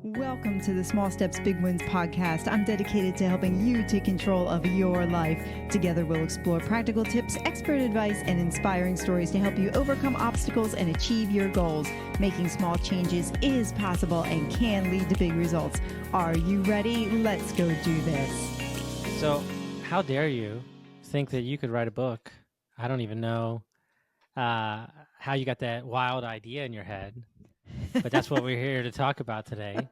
Welcome to the Small Steps, Big Wins podcast. I'm dedicated to helping you take control of your life. Together, we'll explore practical tips, expert advice, and inspiring stories to help you overcome obstacles and achieve your goals. Making small changes is possible and can lead to big results. Are you ready? Let's go do this. So, how dare you think that you could write a book? I don't even know how you got that wild idea in your head, but that's what we're here to talk about today.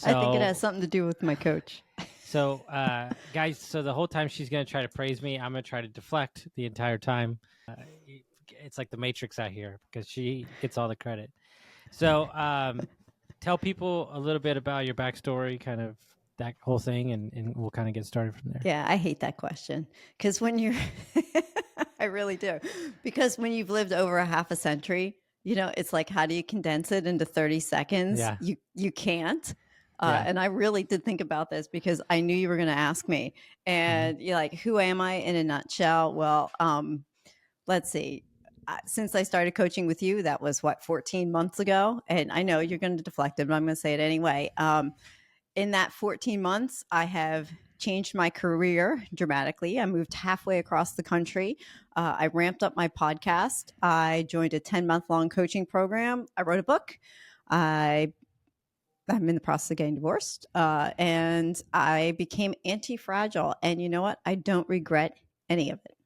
I think it has something to do with my coach. So, guys, so the whole time she's going to try to praise me, I'm going to try to deflect the entire time. It's like the Matrix out here because she gets all the credit. So, tell people a little bit about your backstory, kind of that whole thing, and we'll kind of get started from there. Yeah, I hate that question because when you're, I really do, because when you've lived over a half a century, you know, it's like, how do you condense it into 30 seconds? Yeah. You can't. Yeah. And I really did think about this because I knew you were going to ask me. And you're like, who am I in a nutshell? Well, let's see. Since I started coaching with you, that was 14 months ago. And I know you're going to deflect it, but I'm going to say it anyway. In that 14 months, I have changed my career dramatically. I moved halfway across the country. I ramped up my podcast. I joined a 10-month-long coaching program. I wrote a book. I'm in the process of getting divorced. And I became anti-fragile. And you know what? I don't regret any of it,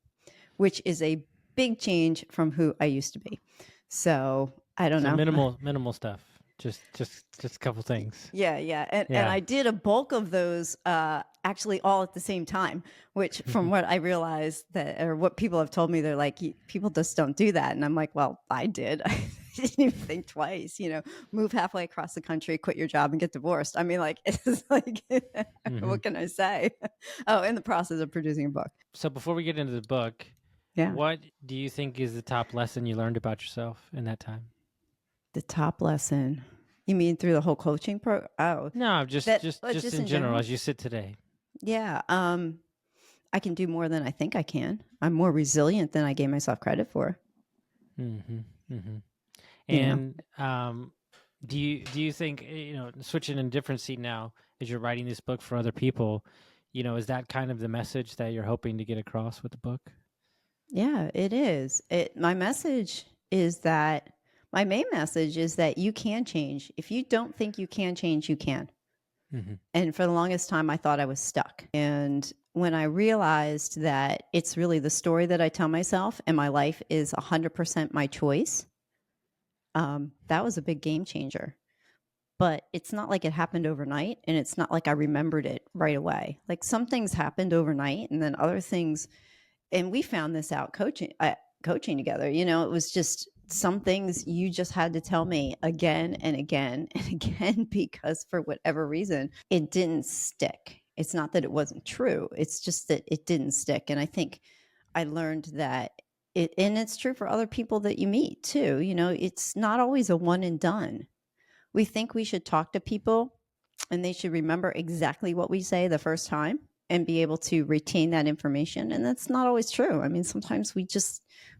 which is a big change from who I used to be. So I don't know. Minimal stuff. Just a couple things. Yeah. And I did a bulk of those actually all at the same time, which from what I realized that, or what people have told me, they're like, people just don't do that. And I'm like, well, I did. I didn't even think twice, move halfway across the country, quit your job and get divorced. I mean, like, it's like, what can I say? Oh, in the process of producing a book. So before we get into the book, what do you think is the top lesson you learned about yourself in that time? The top lesson? You mean through the whole coaching program? Oh, no, just in general, as you sit today. Yeah. I can do more than I think I can. I'm more resilient than I gave myself credit for. And do you think, switching in a different seat now as you're writing this book for other people, is that kind of the message that you're hoping to get across with the book? Yeah, it is. My main message is that you can change. If you don't think you can change, you can. And for the longest time, I thought I was stuck. And when I realized that it's really the story that I tell myself and my life is 100% my choice, that was a big game changer. But it's not like it happened overnight, and it's not like I remembered it right away. Like, some things happened overnight, and then other things, and we found this out coaching together. It was just some things you just had to tell me again and again and again, because for whatever reason, it didn't stick. It's not that it wasn't true. It's just that it didn't stick. And I think I learned that and it's true for other people that you meet too. It's not always a one and done. We think we should talk to people and they should remember exactly what we say the first time and be able to retain that information. And that's not always true. I mean, sometimes we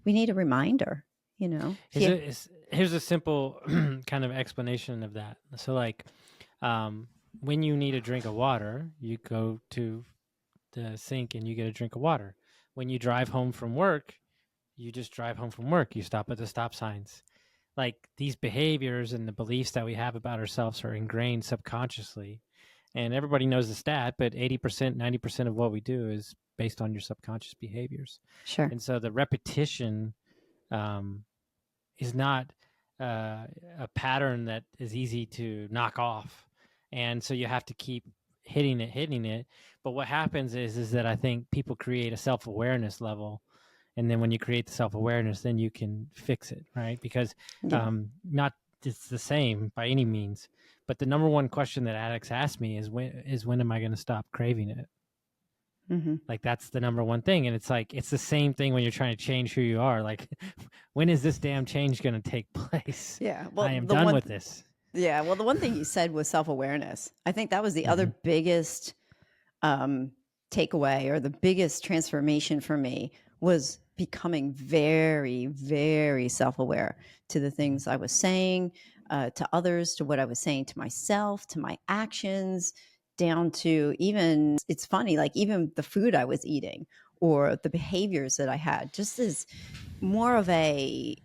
need a reminder. Here's a simple kind of explanation of that. So, like, when you need a drink of water, you go to the sink and you get a drink of water. When you drive home from work, you just drive home from work. You stop at the stop signs. Like, these behaviors and the beliefs that we have about ourselves are ingrained subconsciously. And everybody knows the stat, but 80%, 90% of what we do is based on your subconscious behaviors. Sure. And so the repetition is not a pattern that is easy to knock off. And so you have to keep hitting it. But what happens is that I think people create a self-awareness level. And then when you create the self-awareness, then you can fix it, right? Because not it's the same by any means. But the number one question that addicts ask me is when am I going to stop craving it? Like, that's the number one thing. And it's like, it's the same thing when you're trying to change who you are. Like, when is this damn change going to take place? Yeah. Well, I am done with this. Yeah. Well, the one thing you said was self-awareness. I think that was the other biggest takeaway, or the biggest transformation for me, was becoming very, very self-aware to the things I was saying, to others, to what I was saying to myself, to my actions, down to even, it's funny, like even the food I was eating or the behaviors that I had, just as more of a,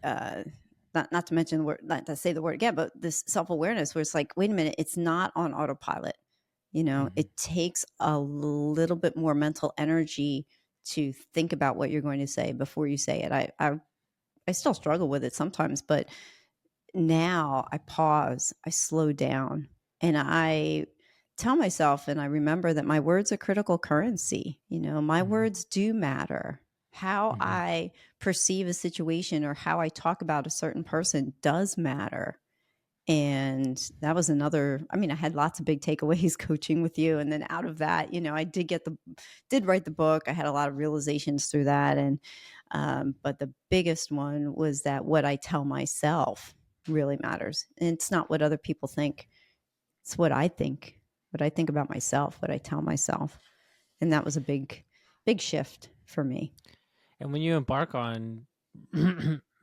not to mention the word, not to say the word again, but this self awareness where it's like, wait a minute, it's not on autopilot. It takes a little bit more mental energy to think about what you're going to say before you say it. I still struggle with it sometimes, but now I pause, I slow down, and I tell myself, and I remember that my words are critical currency. My Mm-hmm. words do matter. How Mm-hmm. I perceive a situation or how I talk about a certain person does matter. And that was another, I mean, I had lots of big takeaways coaching with you. And then out of that, I did write the book. I had a lot of realizations through that. But the biggest one was that what I tell myself really matters. And it's not what other people think. It's what I think about myself, what I tell myself. And that was a big, big shift for me. And when you embark on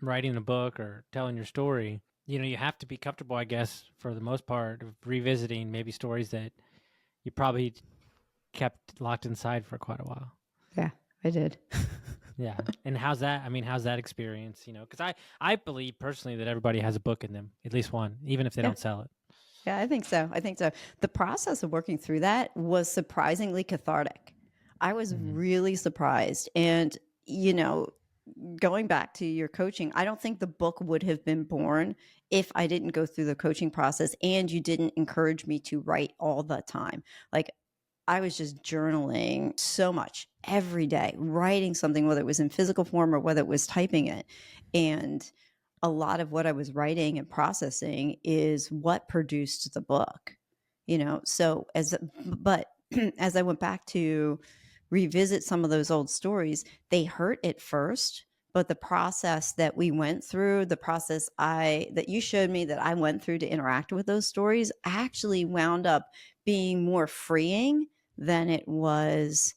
writing a book or telling your story, you have to be comfortable, I guess, for the most part, of revisiting maybe stories that you probably kept locked inside for quite a while. Yeah, I did. Yeah. And how's that? I mean, how's that experience? Because I believe personally that everybody has a book in them, at least one, even if they Yeah. don't sell it. Yeah, I think so. The process of working through that was surprisingly cathartic. I was Mm-hmm. really surprised. And, you know, going back to your coaching, I don't think the book would have been born if I didn't go through the coaching process and you didn't encourage me to write all the time. Like, I was just journaling so much every day, writing something, whether it was in physical form or whether it was typing it. And a lot of what I was writing and processing is what produced the book, So, but as I went back to revisit some of those old stories, they hurt at first. But the process that we went through, the process that you showed me that I went through to interact with those stories actually wound up being more freeing than it was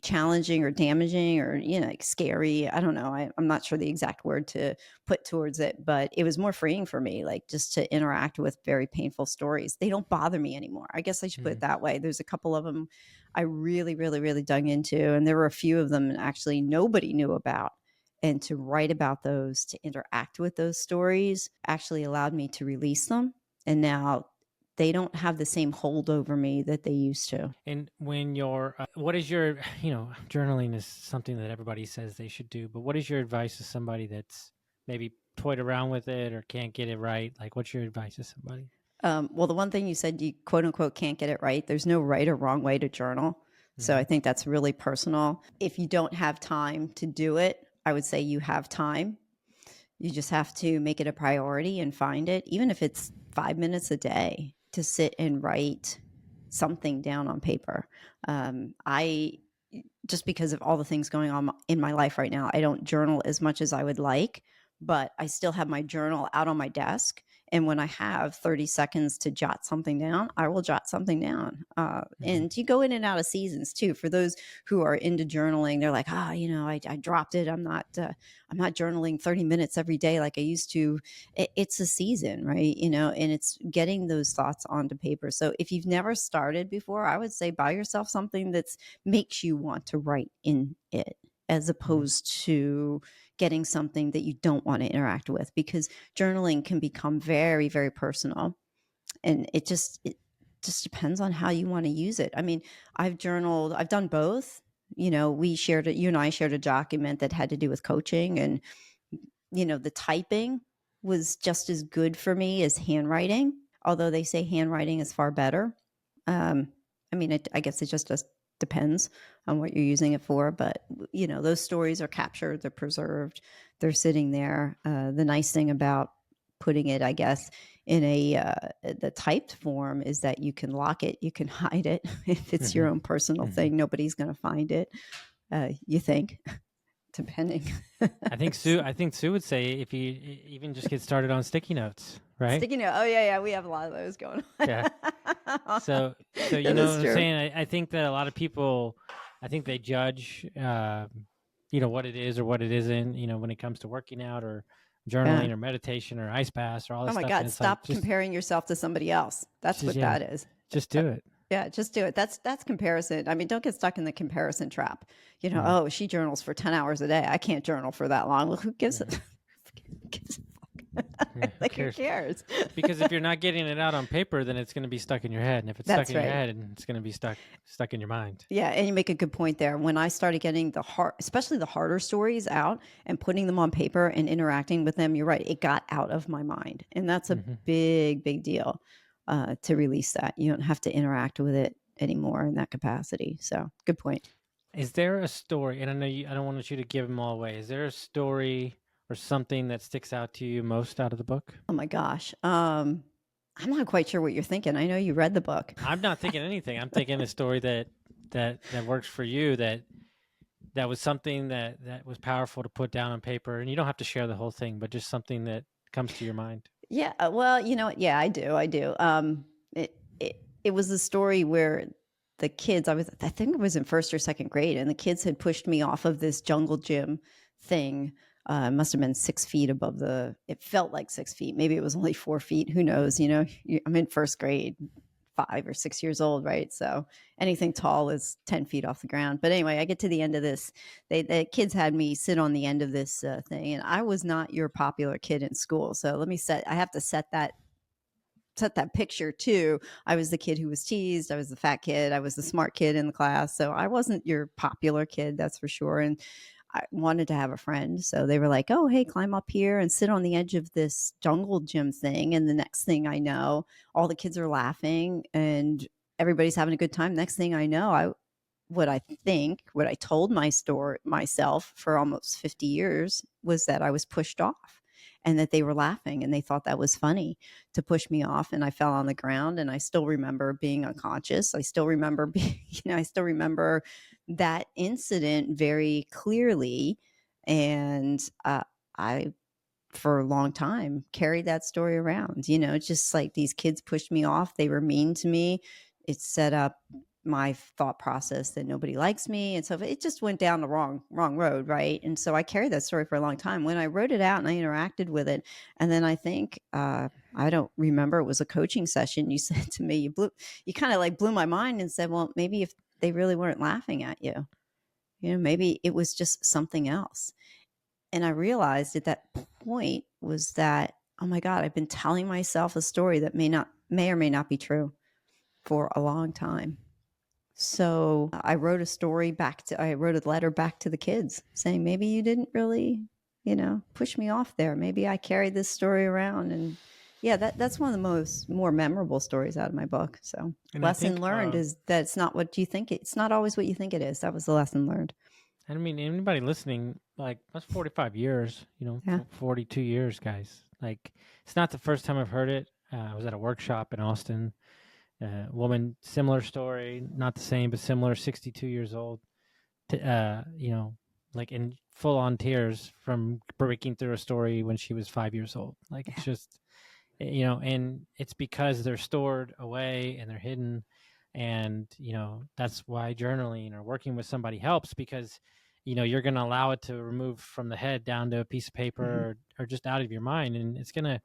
challenging or damaging or like scary. I don't know. I'm not sure the exact word to put towards it, but it was more freeing for me, like just to interact with very painful stories. They don't bother me anymore. I guess I should put Mm-hmm. it that way. There's a couple of them I really, really, really dug into, and there were a few of them actually nobody knew about. And to write about those, to interact with those stories, actually allowed me to release them. And now they don't have the same hold over me that they used to. And when what is your, journaling is something that everybody says they should do, but what is your advice to somebody that's maybe toyed around with it or can't get it right? Like, what's your advice to somebody? Well, the one thing you said, you quote unquote can't get it right. There's no right or wrong way to journal. So Mm-hmm. I think that's really personal. If you don't have time to do it, I would say you have time. You just have to make it a priority and find it, even if it's 5 minutes a day to sit and write something down on paper. I just because of all the things going on in my life right now, I don't journal as much as I would like, but I still have my journal out on my desk. And when I have 30 seconds to jot something down, I will jot something down. Mm-hmm. And you go in and out of seasons too. For those who are into journaling, they're like, I dropped it. I'm not journaling 30 minutes every day like I used to. It's a season, right? And it's getting those thoughts onto paper. So if you've never started before, I would say buy yourself something that's makes you want to write in it, as Mm-hmm. opposed to getting something that you don't want to interact with, because journaling can become very, very personal. And it just depends on how you want to use it. I mean, I've done both. You and I shared a document that had to do with coaching, and the typing was just as good for me as handwriting, although they say handwriting is far better. Um, I mean, I guess it just depends on what you're using it for. But, those stories are captured, they're preserved, they're sitting there. The nice thing about putting it, I guess, in the typed form is that you can lock it, you can hide it. If it's Mm-hmm. your own personal Mm-hmm. thing, nobody's going to find it, you think, depending. I think Sue would say if you even just get started on sticky notes, right? Sticky note. Oh yeah, we have a lot of those going on. Yeah. So you That know what is I'm true. saying? I think that a lot of people, I think they judge, what it is or what it isn't, when it comes to working out or journaling or meditation or ice baths or all Oh this my stuff. And God, it's like, stop comparing yourself to somebody else. That's what yeah, that is. just do it. Yeah, just do it. That's comparison. I mean, don't get stuck in the comparison trap. Mm-hmm. Oh, she journals for 10 hours a day. I can't journal for that long. Well, who gives Yeah. it? Yeah, Like, who cares? Because if you're not getting it out on paper, then it's going to be stuck in your head. And if it's stuck That's in your right. head, and it's going to be stuck in your mind. Yeah, and you make a good point there. When I started getting especially the harder stories out and putting them on paper and interacting with them, you're right, it got out of my mind. And that's a big, big deal to release that. You don't have to interact with it anymore in that capacity. So, good point. Is there a story, and I know I don't want you to give them all away. Is there a story or something that sticks out to you most out of the book? Oh my gosh. I'm not quite sure what you're thinking. I know you read the book. I'm not thinking anything. I'm thinking a story that works for you, that was something that was powerful to put down on paper. And you don't have to share the whole thing, but just something that comes to your mind. Yeah, well, you know what? Yeah, I do. I do. It was a story where the kids, I think it was in first or second grade, and the kids had pushed me off of this jungle gym thing. It must have been 6 feet above it felt like 6 feet. Maybe it was only 4 feet. Who knows? I'm in first grade, 5 or 6 years old, right? So anything tall is 10 feet off the ground. But anyway, I get to the end of this. The kids had me sit on the end of this thing, and I was not your popular kid in school. So I have to set that picture too. I was the kid who was teased. I was the fat kid. I was the smart kid in the class. So I wasn't your popular kid, that's for sure. And I wanted to have a friend. So they were like, oh, hey, climb up here and sit on the edge of this jungle gym thing. And the next thing I know, all the kids are laughing and everybody's having a good time. Next thing I know, what I told myself for almost 50 years was that I was pushed off and that they were laughing and they thought that was funny to push me off. And I fell on the ground and I still remember being unconscious. I still remember that incident very clearly. And I, for a long time, carried that story around, just like these kids pushed me off. They were mean to me. It set up my thought process that nobody likes me. And so it just went down the wrong road. Right. And so I carried that story for a long time. When I wrote it out and I interacted with it, and then I think, I don't remember, it was a coaching session. You said to me, you kind of like blew my mind and said, well, maybe if they really weren't laughing at you, maybe it was just something else. And I realized at that point was that, oh my God, I've been telling myself a story that may or may not be true for a long time. So I wrote I wrote a letter back to the kids saying, maybe you didn't really, push me off there. Maybe I carried this story around. And yeah, that's one of the more memorable stories out of my book. So lesson learned is that it's not what you think. It's not always what you think it is. That was the lesson learned. I mean, anybody listening, like, that's 45 years, 42 years, guys. Like, it's not the first time I've heard it. I was at a workshop in Austin. Woman, similar story, not the same, but similar, 62 years old, like in full on tears from breaking through a story when she was 5 years old. Like, it's just, and it's because they're stored away and they're hidden. And, that's why journaling or working with somebody helps, because, you're going to allow it to remove from the head down to a piece of paper or just out of your mind. And it's going to,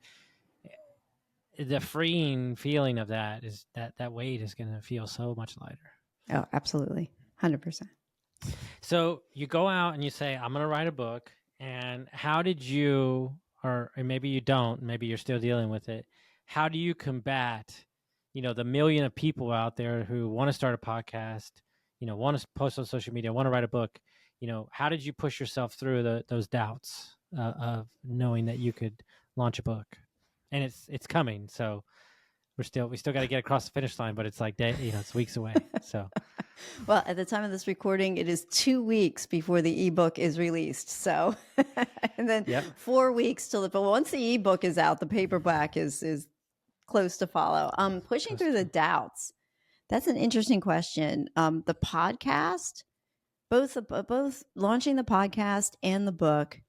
the freeing feeling of that is that weight is going to feel so much lighter. Oh, absolutely. 100%. So you go out and you say, I'm going to write a book. And how did you, or maybe you don't, maybe you're still dealing with it. How do you combat, the million of people out there who want to start a podcast, want to post on social media, want to write a book? How did you push yourself through those doubts of knowing that you could launch a book? And it's coming. So we still got to get across the finish line, but it's like it's weeks away. So, well, at the time of this recording, it is 2 weeks before the ebook is released. So, and then 4 weeks till but once the ebook is out, the paperback is close to follow. Pushing through the doubts. That's an interesting question. The podcast, both launching the podcast and the book.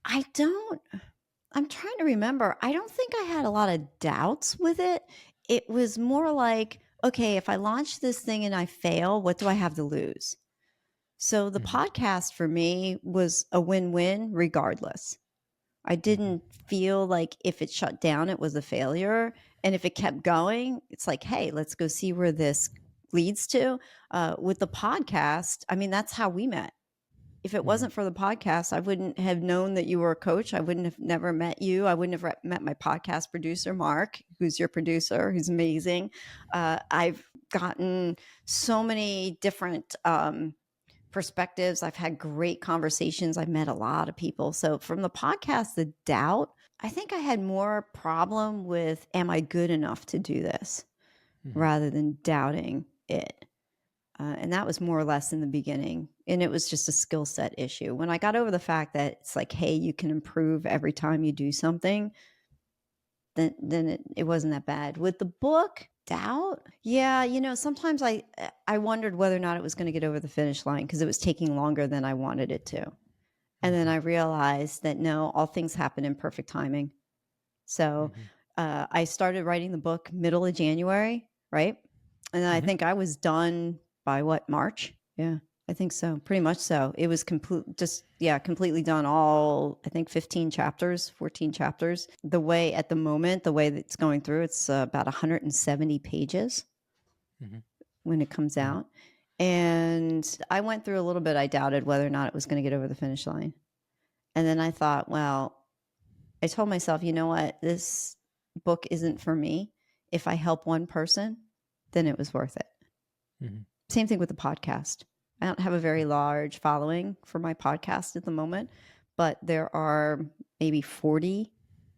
I'm trying to remember. I don't think I had a lot of doubts with it. It was more like, okay, if I launch this thing and I fail, what do I have to lose? So the podcast for me was a win-win regardless. I didn't feel like if it shut down, it was a failure. And if it kept going, it's like, hey, let's go see where this leads to. With the podcast, I mean, that's how we met. If it Mhm. wasn't for the podcast, I wouldn't have known that you were a coach. I wouldn't have never met you. I wouldn't have met my podcast producer, Mark, who's your producer, who's amazing. I've gotten so many different perspectives. I've had great conversations. I've met a lot of people. So from the podcast, the doubt, I think I had more problem with, am I good enough to do this, Mhm. rather than doubting it. And that was more or less in the beginning. And it was just a skill set issue. When I got over the fact that it's like, hey, you can improve every time you do something, then it wasn't that bad. With the book, doubt, yeah, sometimes I wondered whether or not it was going to get over the finish line because it was taking longer than I wanted it to. And then Mhm. I realized that no, all things happen in perfect timing. So Mhm. I started writing the book middle of January, right? And I Mhm. think I was done by what, March? Yeah, I think so. Pretty much so. It was completely done. All, I think 15 chapters, 14 chapters. The way at the moment, the way that it's going through, it's about 170 pages Mhm. when it comes Mhm. out. And I went through a little bit. I doubted whether or not it was going to get over the finish line. And then I thought, well, I told myself, you know what? This book isn't for me. If I help one person, then it was worth it. Mhm. Same thing with the podcast. I don't have a very large following for my podcast at the moment, but there are maybe 40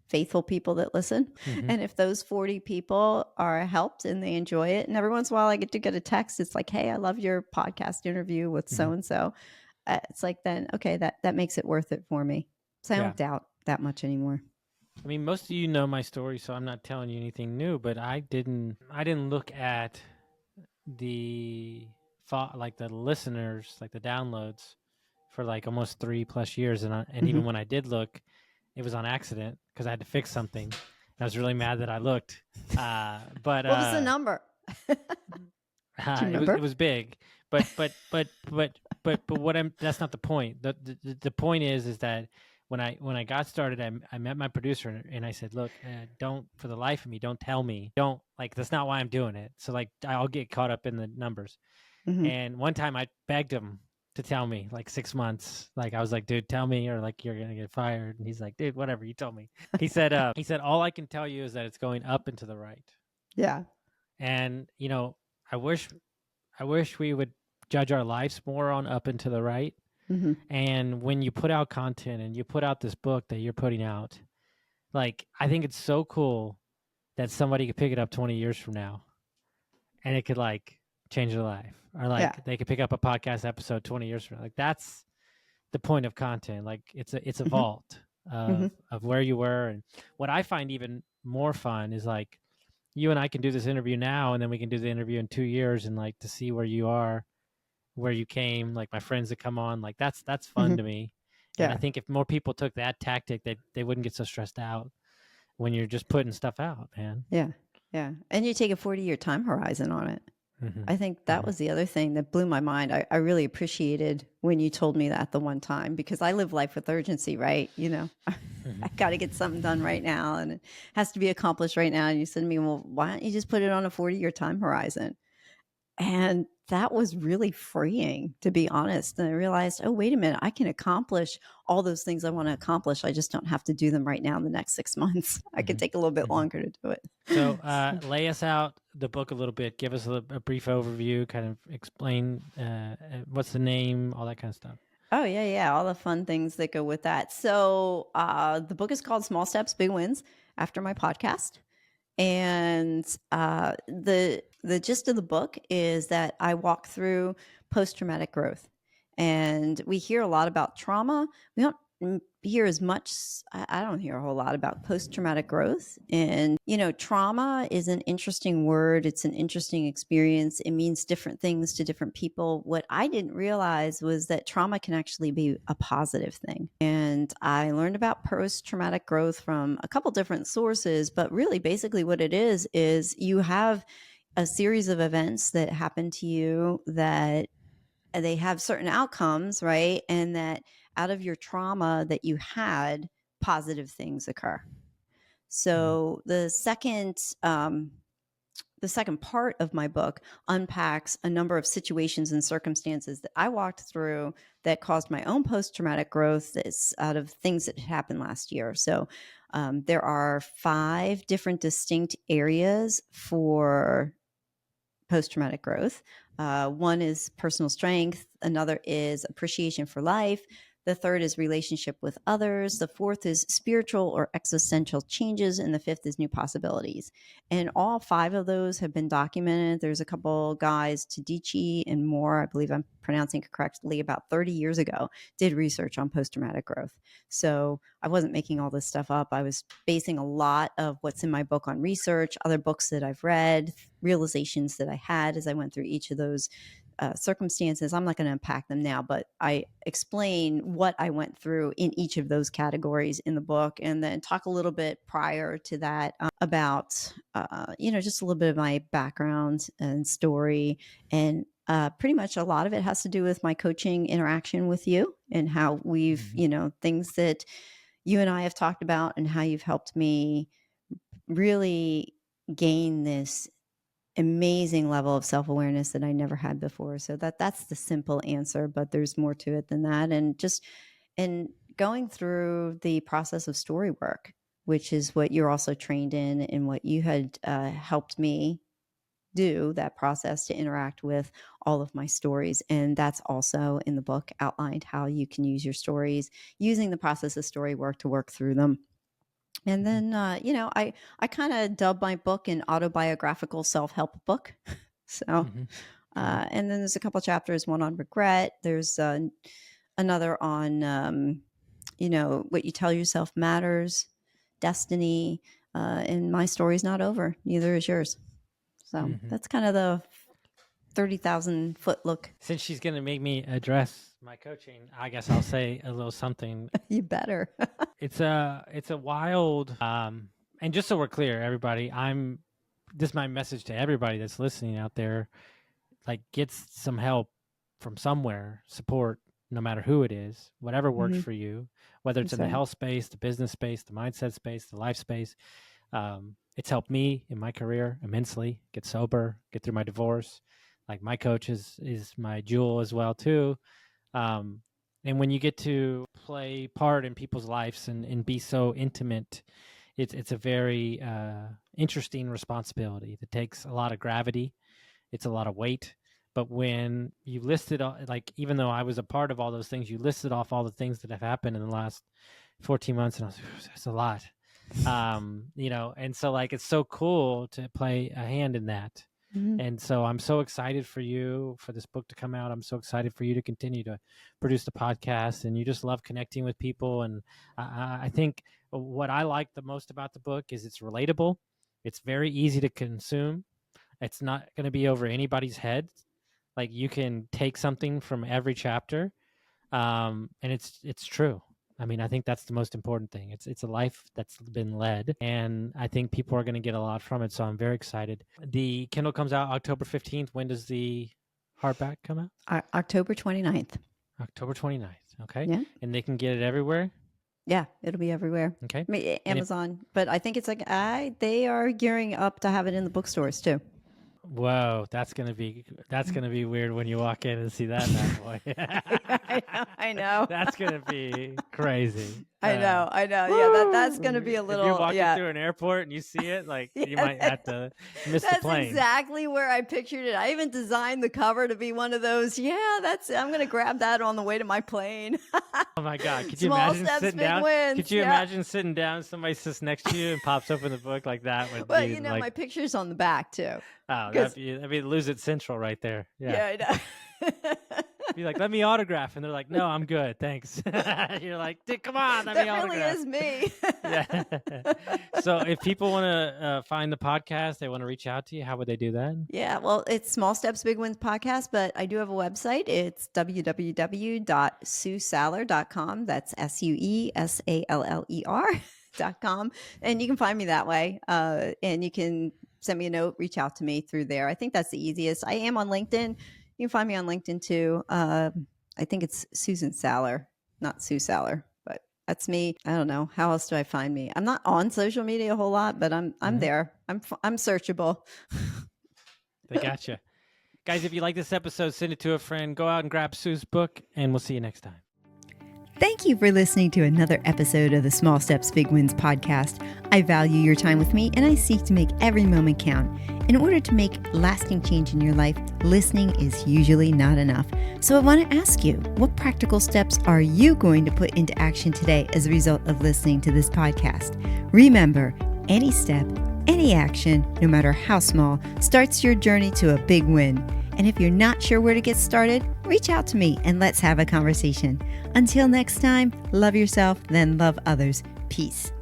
faithful people that listen. Mhm. And if those 40 people are helped and they enjoy it, and every once in a while I get to get a text, it's like, hey, I love your podcast interview with so Mhm. and so. It's like, then, okay, that makes it worth it for me. So I Yeah. don't doubt that much anymore. I mean, most of you know my story, so I'm not telling you anything new. But I didn't look at the like the listeners, like the downloads, for like almost 3+ years, and Mm-hmm. even when I did look, it was on accident because I had to fix something. And I was really mad that I looked. But What was the number? Do you it remember? was big. But what I'm that's not the point. The point is that when I got started, I met my producer and I said, look, don't, for the life of me, don't tell me, don't, like, that's not why I'm doing it. So like I'll get caught up in the numbers. Mm-hmm. And one time I begged him to tell me, like 6 months. Like I was like, dude, tell me, or like you're gonna get fired. And he's like, dude, whatever, you told me. He said, all I can tell you is that it's going up and to the right. Yeah. And I wish we would judge our lives more on up and to the right. Mm-hmm. And when you put out content and you put out this book that you're putting out, like, I think it's so cool that somebody could pick it up 20 years from now and it could like change their life, or Yeah. like they could pick up a podcast episode 20 years from now. Like, that's the point of content. Like, it's a Mm-hmm. vault Mm-hmm. of where you were. And what I find even more fun is like, you and I can do this interview now, and then we can do the interview in 2 years, and like to see where you are, where you came, like my friends that come on, like that's Mm-hmm. fun to me. And I Yeah. think if more people took that tactic, they wouldn't get so stressed out when you're just putting stuff out, man. Yeah. Yeah. And you take a 40-year time horizon on it. Mm-hmm. I think that Mm-hmm. was the other thing that blew my mind. I really appreciated when you told me that the one time, because I live life with urgency, right? I got to get something done right now and it has to be accomplished right now. And you said to me, well, why don't you just put it on a 40-year time horizon? And that was really freeing, to be honest. And I realized, oh, wait a minute, I can accomplish all those things I want to accomplish. I just don't have to do them right now in the next 6 months. I could Mm-hmm. take a little bit Mm-hmm. longer to do it. So lay us out the book a little bit. Give us a brief overview, kind of explain what's the name, all that kind of stuff. Oh, yeah, yeah. All the fun things that go with that. So the book is called Small Steps, Big Wins, after my podcast. And the gist of the book is that I walk through post-traumatic growth. And we hear a lot about trauma. We don't hear as much, I don't hear a whole lot about post-traumatic growth. And, trauma is an interesting word. It's an interesting experience. It means different things to different people. What I didn't realize was that trauma can actually be a positive thing. And I learned about post-traumatic growth from a couple different sources, but really basically what it is you have a series of events that happen to you that they have certain outcomes, right? And that out of your trauma that you had, positive things occur. So the second part of my book unpacks a number of situations and circumstances that I walked through that caused my own post-traumatic growth that's out of things that happened last year. So there are 5 different distinct areas for post-traumatic growth. One is personal strength. Another is appreciation for life. The third is relationship with others. The fourth is spiritual or existential changes. And the fifth is new possibilities. And all 5 of those have been documented. There's a couple guys, Tadici and Moore, I believe I'm pronouncing it correctly, about 30 years ago, did research on post-traumatic growth. So I wasn't making all this stuff up. I was basing a lot of what's in my book on research, other books that I've read, realizations that I had as I went through each of those circumstances. I'm not going to unpack them now, but I explain what I went through in each of those categories in the book, and then talk a little bit prior to that about, just a little bit of my background and story. And pretty much a lot of it has to do with my coaching interaction with you and how we've, things that you and I have talked about and how you've helped me really gain this amazing level of self-awareness that I never had before. So that's the simple answer, but there's more to it than that. And going through the process of story work, which is what you're also trained in and what you had helped me do, that process to interact with all of my stories. And that's also in the book outlined how you can use your stories using the process of story work to work through them. And then, I kind of dub my book an autobiographical self-help book. So, and then there's a couple chapters, one on regret. There's another on, what you tell yourself matters, destiny, and my story's not over. Neither is yours. So that's kind of the 30,000 foot look. Since she's going to make me address my coaching, I guess I'll say a little something. You better. It's a wild, and just so we're clear, everybody, this is my message to everybody that's listening out there, like, get some help from somewhere, support, no matter who it is, whatever works for you, whether it's in the health space, the business space, the mindset space, the life space. It's helped me in my career immensely, get sober, get through my divorce. Like, my coach is my jewel as well too. And when you get to play part in people's lives and be so intimate, it's a very interesting responsibility that takes a lot of gravity. It's a lot of weight. But when you listed, like, even though I was a part of all those things, you listed off all the things that have happened in the last 14 months, and I was like, that's a lot. And so, like, it's so cool to play a hand in that. And so I'm so excited for you, for this book to come out. I'm so excited for you to continue to produce the podcast, and you just love connecting with people. And I think what I like the most about the book is it's relatable. It's very easy to consume. It's not going to be over anybody's head. Like, you can take something from every chapter, and it's true. I mean, I think that's the most important thing. It's a life that's been led, and I think people are going to get a lot from it. So I'm very excited. The Kindle comes out October 15th. When does the hardback come out? October 29th. October 29th. Okay. Yeah. And they can get it everywhere? Yeah, it'll be everywhere. Okay. I mean, Amazon, but I think it's like they are gearing up to have it in the bookstores too. Whoa, that's gonna be weird when you walk in and see that bad boy. I know. That's gonna be crazy. I know. Yeah, that's gonna be a little. If you're walking through an airport and you see it, like, you might have to miss the plane. That's exactly where I pictured it. I even designed the cover to be one of those. Yeah, I'm gonna grab that on the way to my plane. Oh my God! Could you Small imagine steps, sitting big down? wins. Could you Yeah. imagine sitting down? Somebody sits next to you and pops open the book like that. Well, my picture's on the back too. Oh, that'd be Lose It Central right there. Yeah, I know. Be like, let me autograph, and they're like, no, I'm good, thanks. You're like, come on, let me autograph. That really is me. Yeah. So if people want to find the podcast, they want to reach out to you, how would they do that? Yeah, well, it's Small Steps, Big Wins podcast, but I do have a website. It's www.suesaller.com. That's SUESALLER.com. And you can find me that way. And you can send me a note, reach out to me through there. I think that's the easiest. I am on LinkedIn. You can find me on LinkedIn too. I think it's Susan Saller, not Sue Saller, but That's me. I don't know. How else do I find me? I'm not on social media a whole lot, but I'm there. I'm searchable. They gotcha. Guys, if you like this episode, send it to a friend. Go out and grab Sue's book, and we'll see you next time. Thank you for listening to another episode of the Small Steps, Big Wins podcast. I value your time with me, and I seek to make every moment count. In order to make lasting change in your life, listening is usually not enough. So I want to ask you, what practical steps are you going to put into action today as a result of listening to this podcast? Remember, any step, any action, no matter how small, starts your journey to a big win. And if you're not sure where to get started, reach out to me and let's have a conversation. Until next time, love yourself, then love others. Peace.